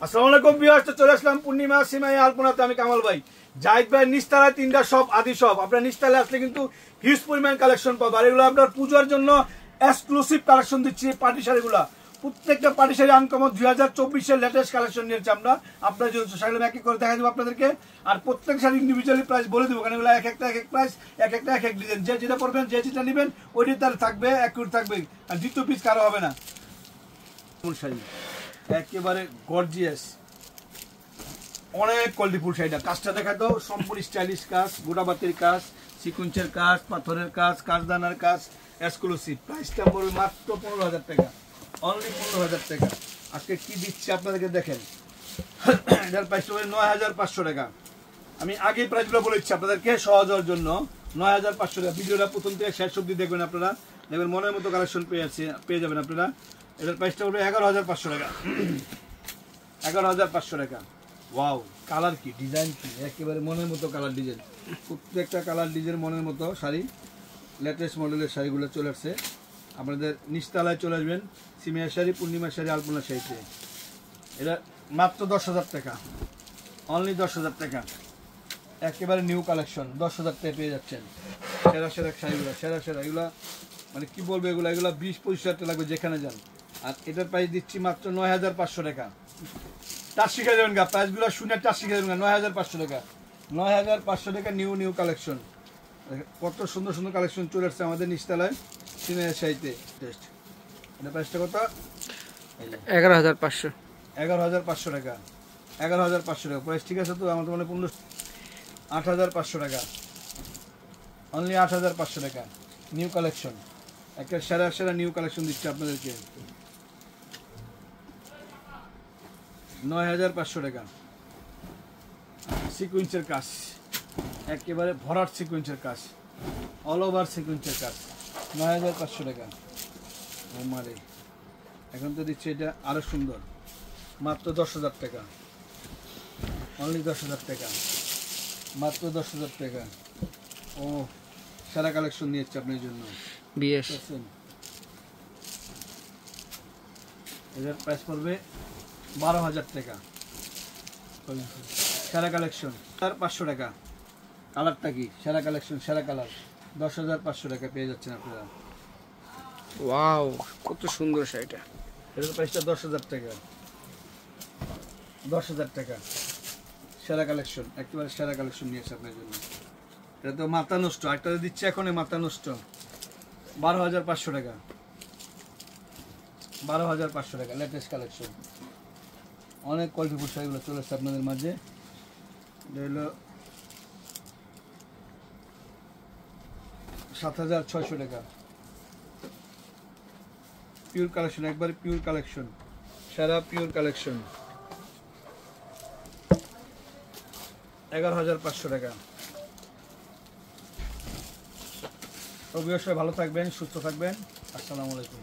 আসসালামু আলাইকুম ভিউয়ার্স, তো চলে আসলাম পূর্ণিমা সিমাই আলপনাতে। আমি কামাল ভাই, জাহিদ ভাই নিচতলায় 3টা শপ, আদি শপ। আপনার নিচতলায় আসলে কিন্তু হিউজ পরিমাণ কালেকশন পাবো। আর এগুলো আপনার পুজোর জন্য এক্সক্লুসিভ কালেকশন দিচ্ছি। পার্টি শাড়িগুলো প্রত্যেকটা পার্টি শাড়ি আনকমন 2024-এর লেটেস্ট কালেকশন নিয়েছি আমরা আপনার জন্য। শাড়িগুলো এক এক করে দেখা দেবো আপনাদেরকে। আর প্রত্যেক শাড়ি ইন্ডিভিজুয়ালি প্রাইস বলে দেবো, কারণ এগুলো এক একটা এক এক প্রাইস, এক একটা এক এক ডিজাইন। যে যেটা পড়বেন, যে যেটা নেবেন ওইটি তার থাকবে, অ্যাকুরেট থাকবে। আর দ্বিতীয় পিস কারো হবে না। শাড়ি একেবারে গর্জিয়াস, অনেক কোয়ালিটিফুল শাড়িটা। কাজটা দেখা তো সম্পূর্ণ স্টাইলিশ কাজ, গোটাবাতির কাজ, সিকুয়েন্সের কাজ, পাথরের কাজ, কাজদানার কাজ, এক্সক্লুসিভ। প্রাইসটা পড়বে মাত্র 15,000 টাকা, অনলি 15,000 টাকা। আজকে কি দিচ্ছি আপনাদেরকে দেখেন। এটার প্রাইসটা হবে 9,500 টাকা। আমি আগে প্রাইসগুলো বলেছি আপনাদেরকে সহজ হওয়ার জন্য। 9,500 টাকা। ভিডিওটা প্রথম থেকে শেষ অবধি দেখবেন আপনারা, দেখবেন মনের মতো কালেকশন পেয়ে যাবেন আপনারা। এটার প্রাইসটা পড়বে 11,500 টাকা। 11,500 টাকা। ওয়াও, কালার কি, ডিজাইন কি, একেবারে মনের মতো কালার ডিজাইন। প্রত্যেকটা কালার ডিজাইন মনের মতো শাড়ি। লেটেস্ট মডেলের শাড়িগুলো চলে আসছে আপনাদের নিচতলায়। চলে আসবেন সিমিয়া শাড়ি, পূর্ণিমা শাড়ি, আলপনা শাড়িতে। এটা মাত্র 10,000 টাকা, অনলি 10,000 টাকা। একেবারে নিউ কালেকশন, 10,000 টাকা পেয়ে যাচ্ছেন। সেরা সেরা শাড়িগুলো, সেরা সেরা এগুলো, মানে কি বলবো, এগুলো 20-25 টাকা লাগবে যেখানে যান। আর এটার প্রাইস দিচ্ছি মাত্র 9,500 টাকা। টাচ শিখে যাবেন গা, প্রাইসগুলো শুনে টাচ শিখে যাবেন গা। 9,500 টাকা, 9,500 টাকা। নিউ নিউ কালেকশন, কত সুন্দর সুন্দর কালেকশন চলে আসছে আমাদের নিচতলায় সিমিয়া শাড়িতে। টেস্ট এটা প্রাইসটা কত? 11,500। 11,500 টাকা, 11,500 টাকা প্রাইস। ঠিক আছে তো, আমাদের মানে 8,500 টাকা, অনলি 8,500 টাকা। নিউ কালেকশন, একটা সেরা সেরা নিউ কালেকশন দিচ্ছে আপনাদেরকে। 9,500 টাকা। সিকুয়েন্সের কাজ, একেবারে ভরাট সিকুয়েন্সের কাজ, অল ওভার সিকুয়েন্সের কাজ। 9,500 টাকা। ও মারে, এখন তো দিচ্ছে এটা আরো সুন্দর, মাত্র 10,000 টাকা, অনলি 10,000 টাকা, মাত্র 10,000 টাকা। ও সেরা কালেকশন নিয়েছে আপনার জন্য। বিএস এটার প্রাইস পড়বে 12,000 টাকা। সেরা কালেকশন 500 টাকা। কালারটা কি, সেরা কালেকশন, সেরা কালার। 10,500 টাকা পেয়ে যাচ্ছেন আপনারা। ওয়াও, কত সুন্দর শাড়িটা। এটার প্রাইসটা 10,000 টাকা, 10,000 টাকা। সেরা কালেকশন, একেবারে সেরা কালেকশন নিয়েছে আপনার জন্য। এটা তো মাথা নষ্ট, একটা দিচ্ছে এখন মাথা নষ্ট। 12,500 টাকা, 12,500 টাকা। লেটেস্ট কালেকশন, অনেক কোয়ালিটিফুল শাড়িগুলো চলে আসছে আপনাদের মাঝে। এটা হলো 7,600 টাকা। পিওর কালেকশন, একবারে পিওর কালেকশন, সারা পিওর কালেকশন। 11,500 টাকা। অবশ্যই ভালো থাকবেন, সুস্থ থাকবেন। আসসালামু আলাইকুম।